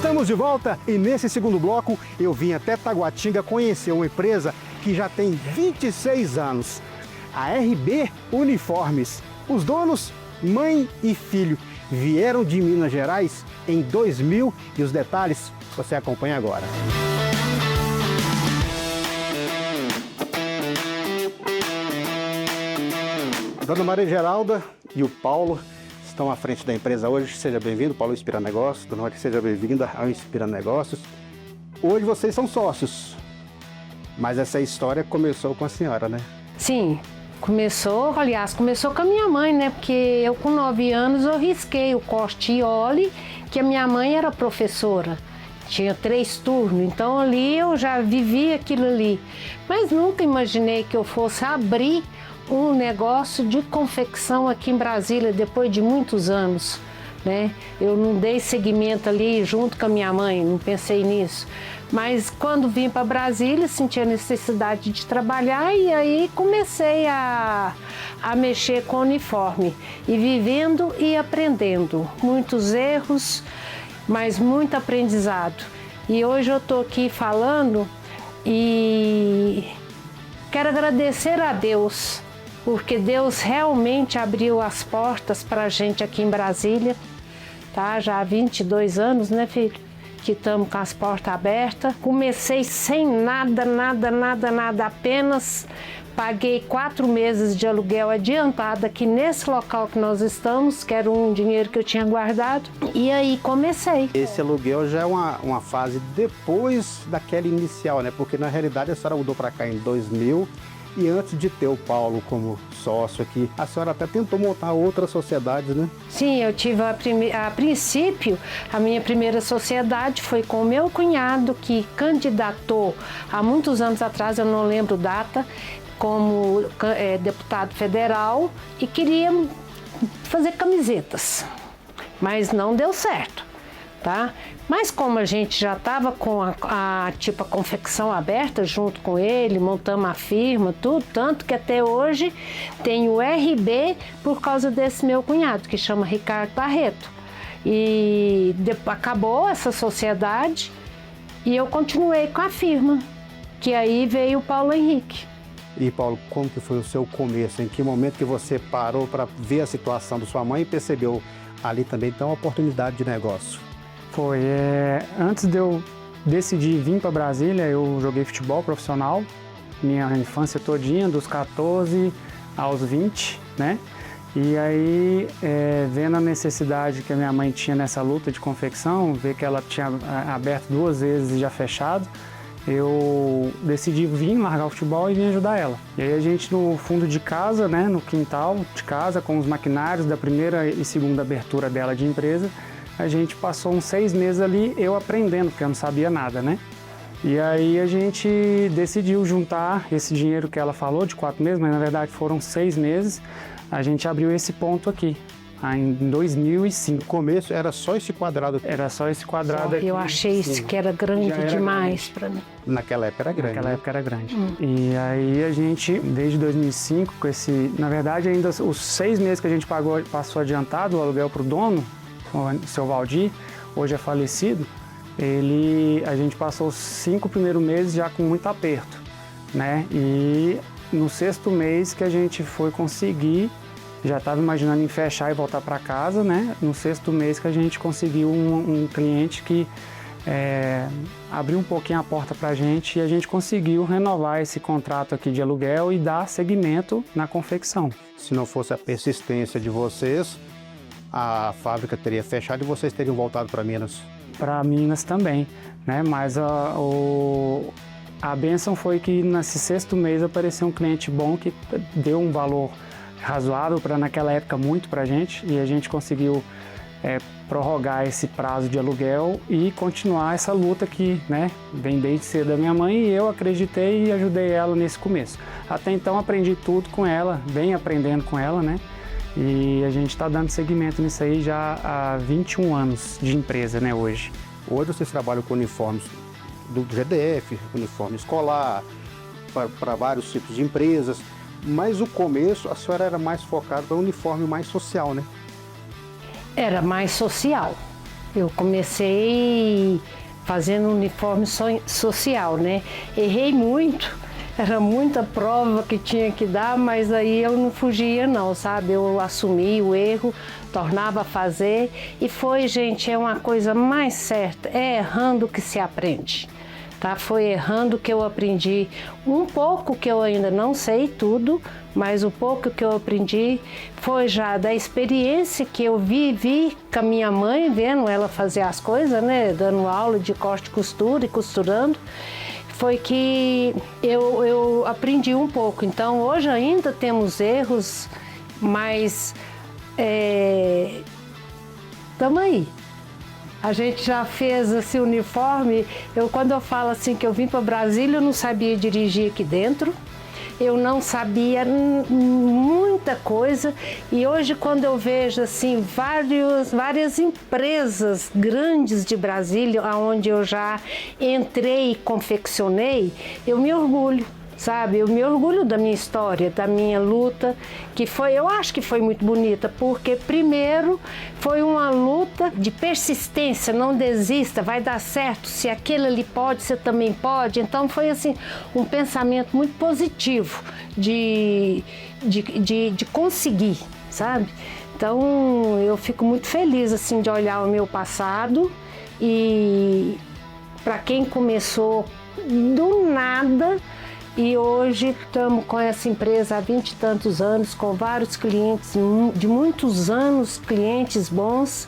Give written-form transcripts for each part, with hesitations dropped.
Estamos de volta e nesse segundo bloco eu vim até Taguatinga conhecer uma empresa que já tem 26 anos, a RB Uniformes. Os donos, mãe e filho, vieram de Minas Gerais em 2000 e os detalhes você acompanha agora. Dona Maria Geralda e o Paulo estão à frente da empresa hoje. Seja bem-vindo, Paulo Inspira Negócios. Dona Maria, seja bem-vinda ao Inspira Negócios. Hoje vocês são sócios, mas essa história começou com a senhora, né? Sim, começou com a minha mãe, né? Porque eu com 9 anos eu risquei o corte e ole, que a minha mãe era professora. Tinha 3 turnos, então ali eu já vivi aquilo ali. Mas nunca imaginei que eu fosse abrir um negócio de confecção aqui em Brasília depois de muitos anos, né? Eu não dei seguimento ali junto com a minha mãe, não pensei nisso. Mas quando vim para Brasília, senti a necessidade de trabalhar e aí comecei a mexer com uniforme. E vivendo e aprendendo. Muitos erros, mas muito aprendizado. E hoje eu estou aqui falando e quero agradecer a Deus, porque Deus realmente abriu as portas para a gente aqui em Brasília, tá? Já há 22 anos, né, filho? Que estamos com as portas abertas. Comecei sem nada, apenas paguei 4 meses de aluguel adiantado aqui nesse local que nós estamos, que era um dinheiro que eu tinha guardado, e aí comecei. Esse aluguel já é uma fase depois daquela inicial, né? Porque na realidade a senhora mudou para cá em 2000 e antes de ter o Paulo como sócio aqui, a senhora até tentou montar outras sociedades, né? Sim, eu tive a princípio, a minha primeira sociedade foi com o meu cunhado, que candidatou há muitos anos atrás, eu não lembro data, como deputado federal e queria fazer camisetas, mas não deu certo, tá? Mas como a gente já estava com a confecção aberta junto com ele, montamos a firma, tudo, tanto que até hoje tem o RB por causa desse meu cunhado, que chama Ricardo Barreto. E acabou essa sociedade e eu continuei com a firma, que aí veio o Paulo Henrique. E Paulo, como que foi o seu começo? Em que momento que você parou para ver a situação da sua mãe e percebeu ali também então uma oportunidade de negócio? Foi, antes de eu decidir vir para Brasília, eu joguei futebol profissional, minha infância todinha, dos 14 aos 20, né? E aí, vendo a necessidade que a minha mãe tinha nessa luta de confecção, ver que ela tinha aberto 2 vezes e já fechado, eu decidi vir largar o futebol e vir ajudar ela. E aí a gente no fundo de casa, né, no quintal de casa, com os maquinários da primeira e segunda abertura dela de empresa, a gente passou uns 6 meses ali, eu aprendendo, porque eu não sabia nada, né? E aí a gente decidiu juntar esse dinheiro que ela falou, de 4 meses, mas na verdade foram 6 meses, a gente abriu esse ponto aqui, em 2005. No começo era só esse quadrado aqui? Era só esse quadrado aqui. Eu achei isso que era grande demais para mim. Naquela época era grande. Naquela época era grande. E aí a gente, desde 2005, com na verdade ainda os 6 meses que a gente passou adiantado o aluguel para o dono, o seu Valdir, hoje é falecido, a gente passou os 5 primeiros meses já com muito aperto, né? E no 6º mês que a gente foi conseguir, já estava imaginando em fechar e voltar para casa, né? No 6º mês que a gente conseguiu um cliente que abriu um pouquinho a porta para a gente e a gente conseguiu renovar esse contrato aqui de aluguel e dar seguimento na confecção. Se não fosse a persistência de vocês, a fábrica teria fechado e vocês teriam voltado para Minas? Para Minas também, né? Mas a bênção foi que nesse 6º mês apareceu um cliente bom que deu um valor razoável para naquela época muito para a gente e a gente conseguiu prorrogar esse prazo de aluguel e continuar essa luta que, né, vem desde cedo da minha mãe e eu acreditei e ajudei ela nesse começo. Até então aprendi tudo com ela, bem aprendendo com ela, né? E a gente está dando seguimento nisso aí já há 21 anos de empresa, né, hoje. Hoje vocês trabalham com uniformes do GDF, uniforme escolar, para vários tipos de empresas, mas o começo a senhora era mais focada para um uniforme mais social, né? Era mais social. Eu comecei fazendo uniforme social, né? Errei muito, era muita prova que tinha que dar, mas aí eu não fugia não, sabe? Eu assumi o erro, tornava a fazer e foi, gente, é uma coisa mais certa, é errando que se aprende. Tá? Foi errando que eu aprendi um pouco, que eu ainda não sei tudo, mas o pouco que eu aprendi foi já da experiência que eu vivi com a minha mãe, vendo ela fazer as coisas, né? Dando aula de corte e costura e costurando. Foi que eu aprendi um pouco. Então, hoje ainda temos erros, mas estamos aí. A gente já fez esse uniforme. Quando eu falo assim que eu vim para Brasília, eu não sabia dirigir aqui dentro. Eu não sabia muita coisa. E hoje, quando eu vejo assim várias empresas grandes de Brasília, onde eu já entrei e confeccionei, eu me orgulho. Sabe, eu me orgulho da minha história, da minha luta, que foi, eu acho que foi muito bonita, porque primeiro foi uma luta de persistência, não desista, vai dar certo, se aquele ali pode, você também pode. Então foi assim, um pensamento muito positivo de conseguir, sabe? Então eu fico muito feliz assim de olhar o meu passado e para quem começou do nada. E hoje estamos com essa empresa há 20 e tantos anos, com vários clientes, de muitos anos, clientes bons.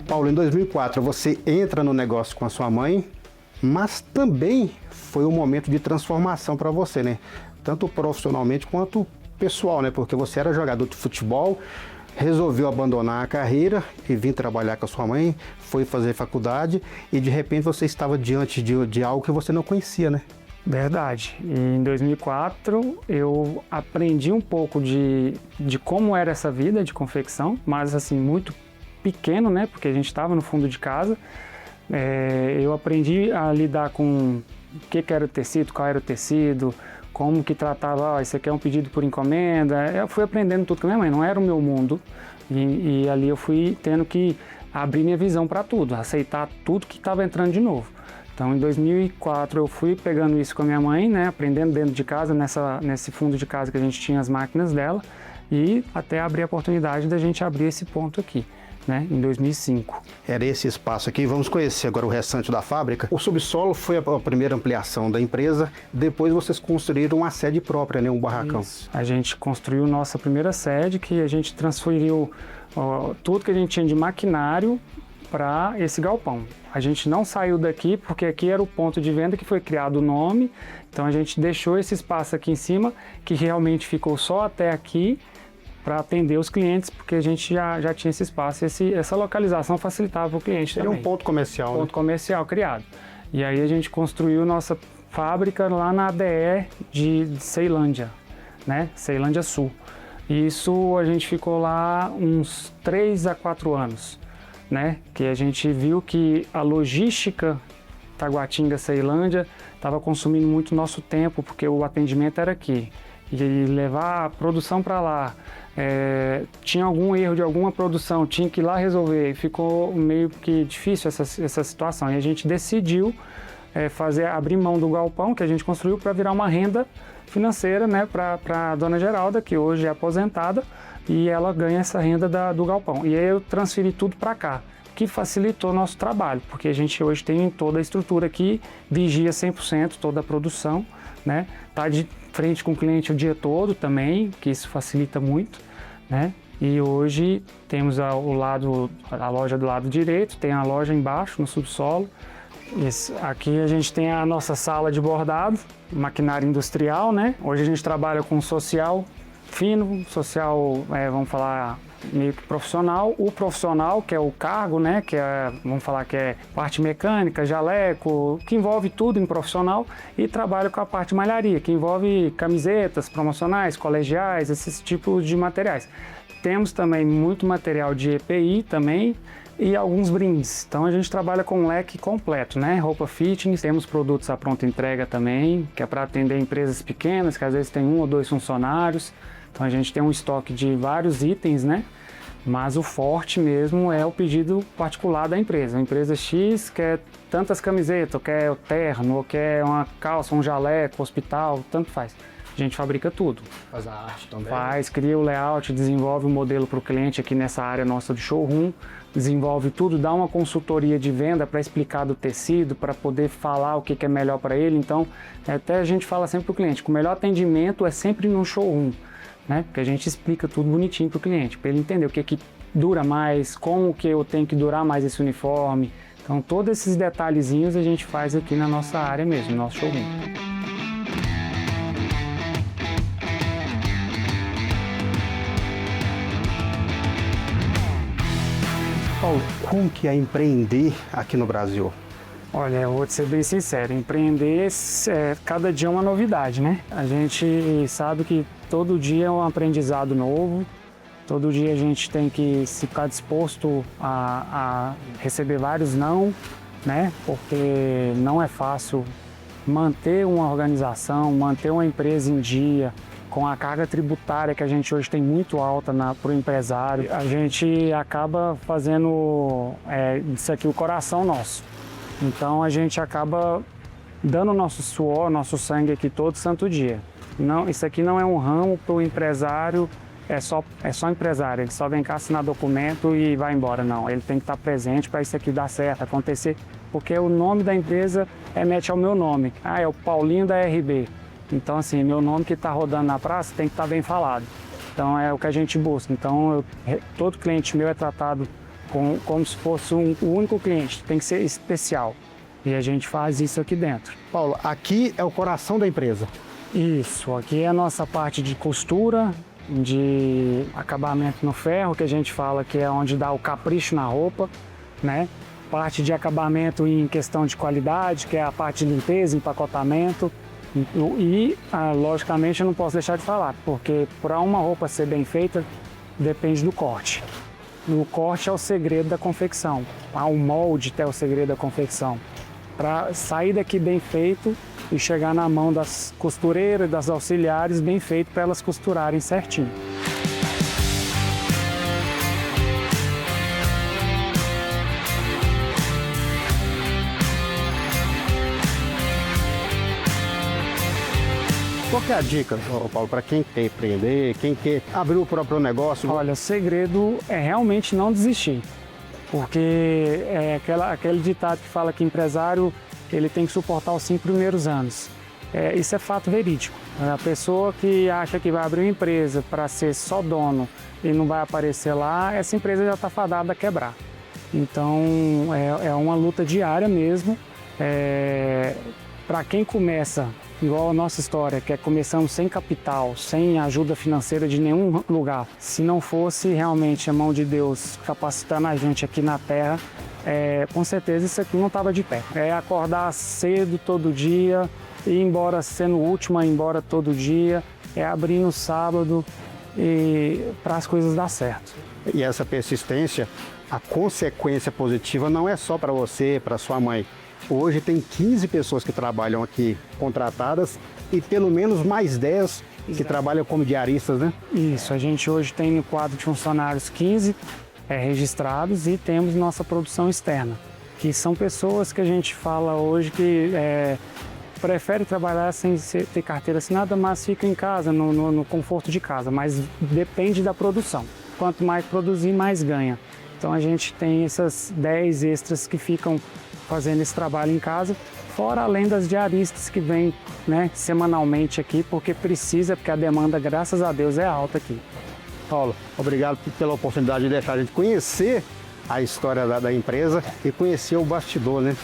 Paulo, em 2004 você entra no negócio com a sua mãe, mas também foi um momento de transformação para você, né? Tanto profissionalmente quanto pessoal, né? Porque você era jogador de futebol, resolveu abandonar a carreira e vir trabalhar com a sua mãe, foi fazer faculdade e de repente você estava diante de algo que você não conhecia, né? Verdade. E em 2004 eu aprendi um pouco de como era essa vida de confecção, mas assim, muito pequeno, né? Porque a gente estava no fundo de casa. Eu aprendi a lidar com o que era o tecido, qual era o tecido, como que tratava, isso aqui é um pedido por encomenda. Eu fui aprendendo tudo com a minha mãe, não era o meu mundo. E ali eu fui tendo que abrir minha visão para tudo, aceitar tudo que estava entrando de novo. Então, em 2004, eu fui pegando isso com a minha mãe, né, aprendendo dentro de casa, nesse fundo de casa que a gente tinha as máquinas dela, e até abrir a oportunidade da gente abrir esse ponto aqui, né, em 2005. Era esse espaço aqui. Vamos conhecer agora o restante da fábrica. O subsolo foi a primeira ampliação da empresa. Depois vocês construíram uma sede própria, né, um barracão. Isso. A gente construiu nossa primeira sede, que a gente transferiu tudo que a gente tinha de maquinário para esse galpão. A gente não saiu daqui porque aqui era o ponto de venda que foi criado o nome. Então a gente deixou esse espaço aqui em cima, que realmente ficou só até aqui, para atender os clientes, porque a gente já tinha esse espaço e essa localização facilitava o cliente também. Era um ponto comercial, ponto comercial criado. E aí a gente construiu nossa fábrica lá na ADE de Ceilândia, né? Ceilândia Sul. E isso a gente ficou lá uns 3 a 4 anos, né? Que a gente viu que a logística Taguatinga, Ceilândia, estava consumindo muito nosso tempo, porque o atendimento era aqui. E levar a produção para lá, tinha algum erro de alguma produção, tinha que ir lá resolver, ficou meio que difícil essa situação. E a gente decidiu abrir mão do galpão que a gente construiu para virar uma renda financeira, né, para a dona Geralda, que hoje é aposentada, e ela ganha essa renda do galpão. E aí eu transferi tudo para cá, que facilitou o nosso trabalho, porque a gente hoje tem toda a estrutura aqui, vigia 100% toda a produção, né, tá de frente com o cliente o dia todo também, que isso facilita muito, né? E hoje temos a loja do lado direito, tem a loja embaixo no subsolo. Aqui a gente tem a nossa sala de bordado, maquinária industrial, né? Hoje a gente trabalha com social fino, social, vamos falar, meio que profissional. O profissional, que é o cargo, né? Que vamos falar que é parte mecânica, jaleco, que envolve tudo em profissional. E trabalho com a parte de malharia, que envolve camisetas promocionais, colegiais, esses tipos de materiais. Temos também muito material de EPI também e alguns brindes. Então a gente trabalha com um leque completo, né? Roupa fitness, temos produtos à pronta entrega também, que é para atender empresas pequenas, que às vezes tem 1 ou 2 funcionários. Então a gente tem um estoque de vários itens, né? Mas o forte mesmo é o pedido particular da empresa. A empresa X quer tantas camisetas, ou quer o terno, ou quer uma calça, um jaleco, hospital, tanto faz. A gente fabrica tudo. Faz a arte também. Faz, cria o layout, desenvolve o modelo para o cliente aqui nessa área nossa de showroom, desenvolve tudo, dá uma consultoria de venda para explicar do tecido, para poder falar o que é melhor para ele. Então, até a gente fala sempre para o cliente que o melhor atendimento é sempre no showroom, né? Porque a gente explica tudo bonitinho para o cliente, para ele entender o que dura mais, como que eu tenho que durar mais esse uniforme. Então, todos esses detalhezinhos a gente faz aqui na nossa área mesmo, no nosso showroom. Paulo, como que é empreender aqui no Brasil? Olha, eu vou te ser bem sincero, empreender cada dia é uma novidade, né? A gente sabe que todo dia é um aprendizado novo, todo dia a gente tem que ficar disposto a receber vários não, né? Porque não é fácil manter uma organização, manter uma empresa em dia, com a carga tributária que a gente hoje tem muito alta para o empresário. A gente acaba fazendo isso aqui o coração nosso. Então a gente acaba dando nosso suor, nosso sangue aqui todo santo dia. Não, isso aqui não é um ramo para o empresário, é só empresário, ele só vem cá assinar documento e vai embora. Não, ele tem que estar presente para isso aqui dar certo, acontecer, porque o nome da empresa remete ao meu nome. É o Paulinho da RB. Então assim, meu nome que está rodando na praça tem que estar bem falado. Então é o que a gente busca. Então todo cliente meu é tratado como se fosse o único cliente, tem que ser especial. E a gente faz isso aqui dentro. Paulo, aqui é o coração da empresa. Isso, aqui é a nossa parte de costura, de acabamento no ferro, que a gente fala que é onde dá o capricho na roupa, né? Parte de acabamento em questão de qualidade, que é a parte de limpeza, empacotamento. E, logicamente, eu não posso deixar de falar, porque para uma roupa ser bem feita, depende do corte. O corte é o segredo da confecção, o molde é o segredo da confecção. Para sair daqui bem feito e chegar na mão das costureiras e das auxiliares bem feito para elas costurarem certinho. Qual que é a dica, Paulo, para quem quer empreender, quem quer abrir o próprio negócio? Olha, o segredo é realmente não desistir, porque é aquele ditado que fala que empresário ele tem que suportar os 5 primeiros anos. Isso é fato verídico. A pessoa que acha que vai abrir uma empresa para ser só dono e não vai aparecer lá, essa empresa já está fadada a quebrar. Então é uma luta diária mesmo. Para quem começa, igual a nossa história, que começamos sem capital, sem ajuda financeira de nenhum lugar, se não fosse realmente a mão de Deus capacitando a gente aqui na Terra, com certeza isso aqui não estava de pé. É acordar cedo todo dia, ir embora sendo o último a ir embora todo dia, abrir no sábado para as coisas dar certo. E essa persistência, a consequência positiva não é só para você, para sua mãe. Hoje tem 15 pessoas que trabalham aqui contratadas e pelo menos mais 10 que trabalham como diaristas, né? Isso, a gente hoje tem no quadro de funcionários 15 registrados e temos nossa produção externa, que são pessoas que a gente fala hoje que prefere trabalhar sem ter carteira assinada, mas fica em casa, no conforto de casa, mas depende da produção. Quanto mais produzir, mais ganha. Então a gente tem essas 10 extras que ficam fazendo esse trabalho em casa, fora além das diaristas que vêm, né, semanalmente aqui, porque a demanda, graças a Deus, é alta aqui. Paulo, obrigado pela oportunidade de deixar a gente conhecer a história da empresa e conhecer o bastidor, né?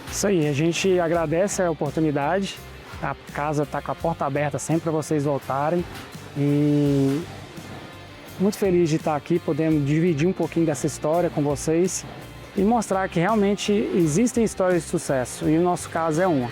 Isso aí, a gente agradece a oportunidade, a casa está com a porta aberta sempre para vocês voltarem e muito feliz de estar aqui, podendo dividir um pouquinho dessa história com vocês e mostrar que realmente existem histórias de sucesso e o nosso caso é uma.